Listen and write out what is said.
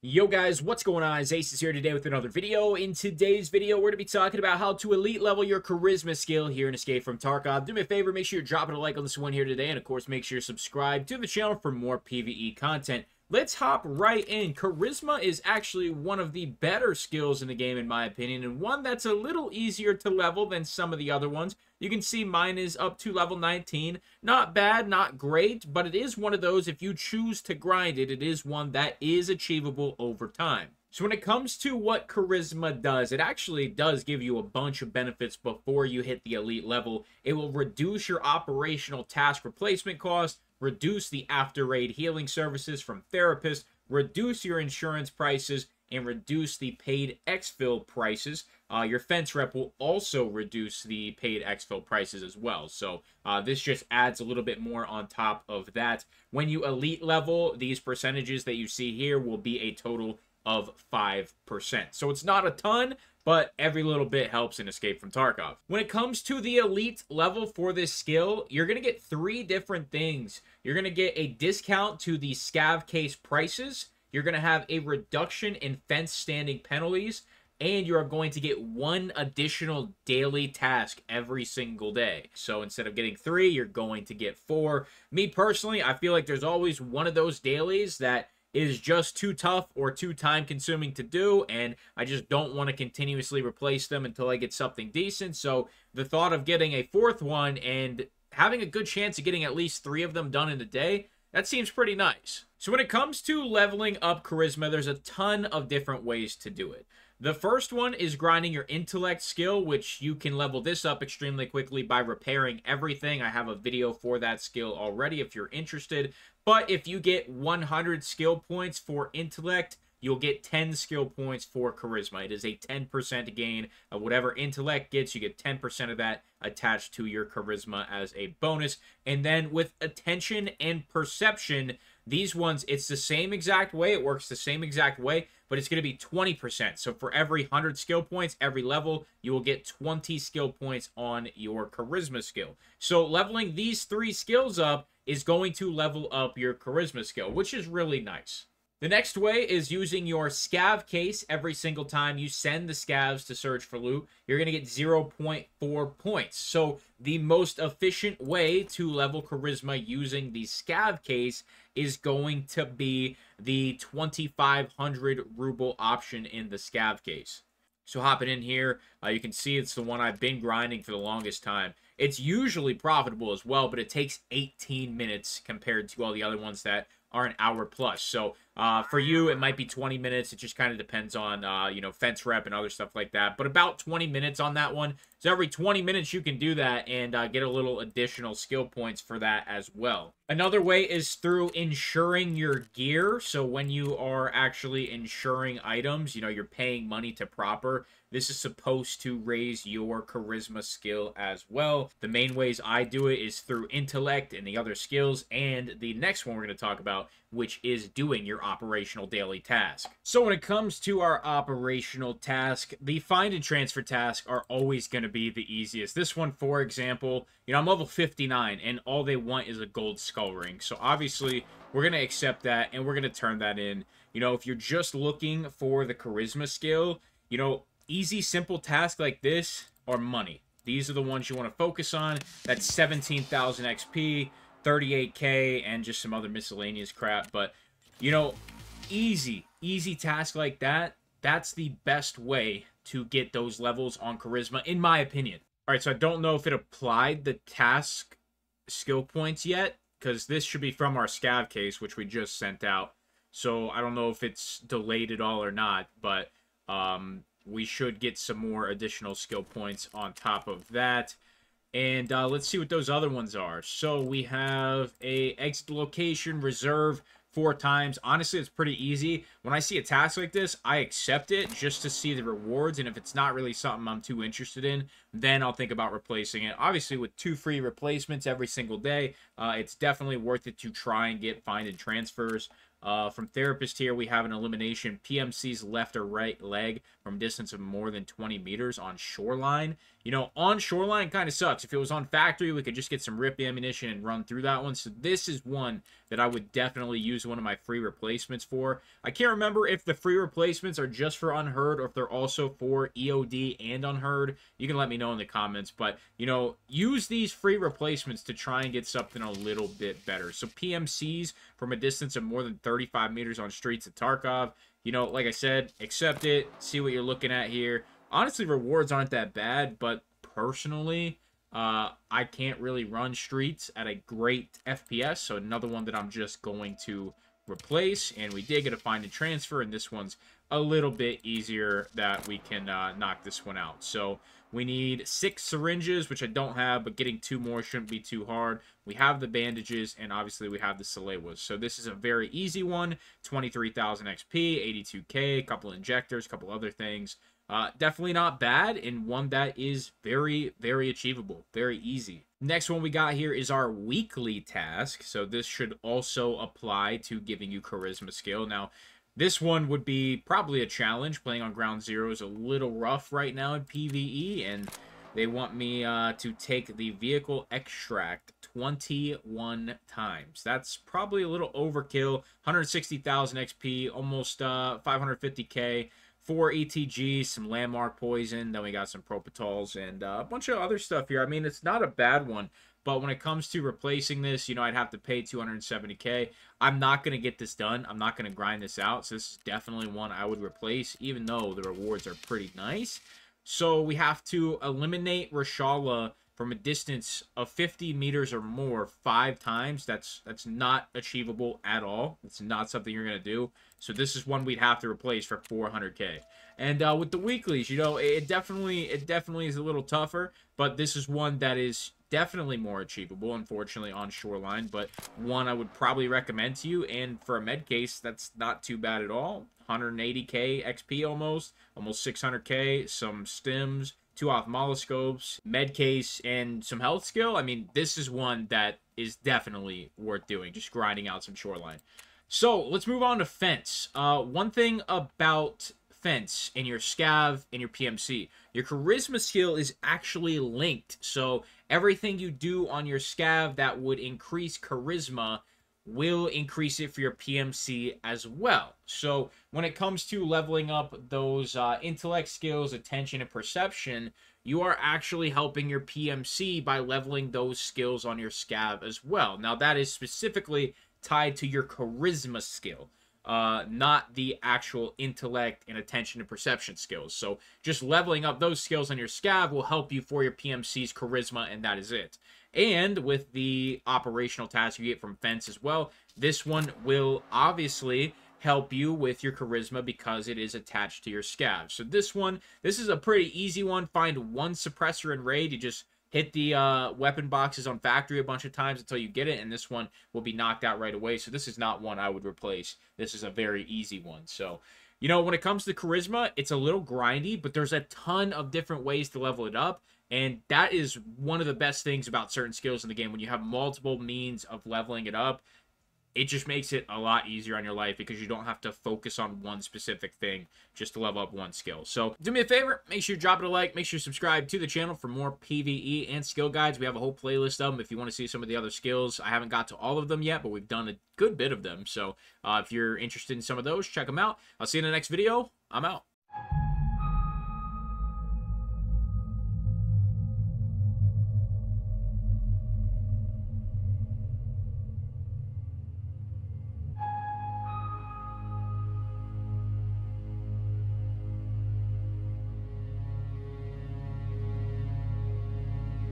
Yo guys, what's going on? Acez here today with another video. In today's video, we're going to be talking about how to elite level your charisma skill here in Escape from Tarkov. Do me a favor, make sure you're dropping a like on this one here today, and of course, make sure you're subscribed to the channel for more PvE content. Let's hop right in. Charisma is actually one of the better skills in the game, in my opinion, and one that's a little easier to level than some of the other ones. You can see mine is up to level 19. Not bad, not great, but it is one of those, if you choose to grind it, it is one that is achievable over time. So when it comes to what Charisma does, it actually does give you a bunch of benefits before you hit the elite level. It will reduce your operational task replacement cost, reduce the after-raid healing services from therapists, reduce your insurance prices, and reduce the paid exfil prices. Your fence rep will also reduce the paid exfil prices as well. So this just adds a little bit more on top of that. When you elite level, these percentages that you see here will be a total of 5%. So it's not a ton, but every little bit helps in Escape from Tarkov. When it comes to the elite level for this skill, you're going to get three different things. You're going to get a discount to the scav case prices. You're going to have a reduction in fence standing penalties. And you are going to get one additional daily task every single day. So instead of getting 3, you're going to get 4. Me personally, I feel like there's always one of those dailies that is just too tough or too time consuming to do, and I just don't want to continuously replace them until I get something decent. So the thought of getting a 4th one and having a good chance of getting at least 3 of them done in a day, that seems pretty nice. So when it comes to leveling up Charisma, there's a ton of different ways to do it. The first one is grinding your intellect skill, which you can level this up extremely quickly by repairing everything. I have a video for that skill already if you're interested. But if you get 100 skill points for intellect, you'll get 10 skill points for charisma. It is a 10% gain of whatever intellect gets. You get 10% of that attached to your charisma as a bonus. And then with attention and perception, these ones, it's the same exact way. It works the same exact way, but it's going to be 20%. So for every 100 skill points, every level, you will get 20 skill points on your charisma skill. So leveling these 3 skills up is going to level up your charisma skill, which is really nice. The next way is using your scav case every single time you send the scavs to search for loot. You're going to get 0.4 points. So the most efficient way to level charisma using the scav case is going to be the 2,500 ruble option in the scav case. So hopping in here, you can see it's the one I've been grinding for the longest time. It's usually profitable as well, but it takes 18 minutes compared to all the other ones that are an hour plus. So for you, it might be 20 minutes. It just kind of depends on, you know, fence rep and other stuff like that. But about 20 minutes on that one. So every 20 minutes you can do that and get a little additional skill points for that as well. Another way is through insuring your gear. So when you are actually insuring items, you know, you're paying money to Proper. This is supposed to raise your charisma skill as well. The main ways I do it is through intellect and the other skills, and the next one we're going to talk about, which is doing your operational daily task. So when it comes to our operational task, the find and transfer tasks are always going to be the easiest. This one, for example, you know, I'm level 59, and all they want is a gold skull ring. So obviously, we're going to accept that, and we're going to turn that in. You know, if you're just looking for the charisma skill, you know, easy, simple tasks like this are money. These are the ones you want to focus on. That's 17,000 XP, 38k, and just some other miscellaneous crap. But, you know, easy task like that, that's the best way to get those levels on charisma, in my opinion. All right, so I don't know if it applied the task skill points yet, because this should be from our scav case, which we just sent out. So I don't know if it's delayed at all or not, but we should get some more additional skill points on top of that. And let's see what those other ones are. So we have a exit location reserve 4 times. Honestly, it's pretty easy. When I see a task like this, I accept it just to see the rewards. And if it's not really something I'm too interested in, then I'll think about replacing it. Obviously, with 2 free replacements every single day, it's definitely worth it to try and get find and transfers. From Therapist here, we have an elimination. PMC's left or right leg from distance of more than 20 meters on shoreline. You know, on shoreline kind of sucks. If it was on factory, we could just get some rip ammunition and run through that one. So this is one that I would definitely use one of my free replacements for. I can't remember if the free replacements are just for Unheard or if they're also for EOD and Unheard. You can let me know in the comments. But, you know, use these free replacements to try and get something a little bit better. So PMCs from a distance of more than 35 meters on streets at Tarkov. You know, like I said, accept it. See what you're looking at here. Honestly, rewards aren't that bad, but personally, I can't really run streets at a great FPS, so another one that I'm just going to replace. And we did get a find and transfer, and this one's a little bit easier that we can knock this one out. So we need 6 syringes, which I don't have, but getting 2 more shouldn't be too hard. We have the bandages, and obviously we have the Salewas. So this is a very easy one. 23,000 XP, 82k, a couple injectors, a couple other things. Definitely not bad, and one that is very, very achievable. Very easy. Next one we got here is our weekly task. So this should also apply to giving you charisma skill. Now, this one would be probably a challenge. Playing on ground zero is a little rough right now in PVE, and they want me to take the vehicle extract 21 times. That's probably a little overkill. 160,000 XP, almost 550k. 4 ETG, some landmark poison, then we got some propitols, and a bunch of other stuff here. I mean, it's not a bad one, but when it comes to replacing this, you know, I'd have to pay 270k. I'm not going to get this done. I'm not going to grind this out, so this is definitely one I would replace, even though the rewards are pretty nice. So we have to eliminate Rashala from a distance of 50 meters or more 5 times. That's not achievable at all. It's not something you're going to do. So this is one we'd have to replace for 400k. And with the weeklies, you know, it definitely is a little tougher, but this is one that is definitely more achievable, unfortunately, on shoreline, but one I would probably recommend to you. And for a med case, that's not too bad at all. 180k XP almost 600k, some stims, 2 ophthalmoscopes, med case, and some health skill. I mean, this is one that is definitely worth doing, just grinding out some shoreline. So let's move on to fence. One thing about fence in your scav and your PMC, your charisma skill is actually linked. So everything you do on your scav that would increase charisma will increase it for your PMC as well. So when it comes to leveling up those intellect skills, attention, and perception, you are actually helping your PMC by leveling those skills on your scav as well. Now that is specifically tied to your charisma skill, not the actual intellect and attention and perception skills. So just leveling up those skills on your scav will help you for your PMC's charisma, and that is it. And with the operational task you get from fence as well, this one will obviously help you with your charisma because it is attached to your scav. So this is a pretty easy one. Find 1 suppressor in raid. You just hit the weapon boxes on factory a bunch of times until you get it, and this one will be knocked out right away. So this is not one I would replace. This is a very easy one. So, you know, when it comes to charisma, it's a little grindy, but there's a ton of different ways to level it up. And that is one of the best things about certain skills in the game. When you have multiple means of leveling it up, it just makes it a lot easier on your life because you don't have to focus on one specific thing just to level up one skill. So do me a favor, make sure you drop it a like, make sure you subscribe to the channel for more PvE and skill guides. We have a whole playlist of them if you want to see some of the other skills. I haven't got to all of them yet, but we've done a good bit of them. So if you're interested in some of those, check them out. I'll see you in the next video. I'm out.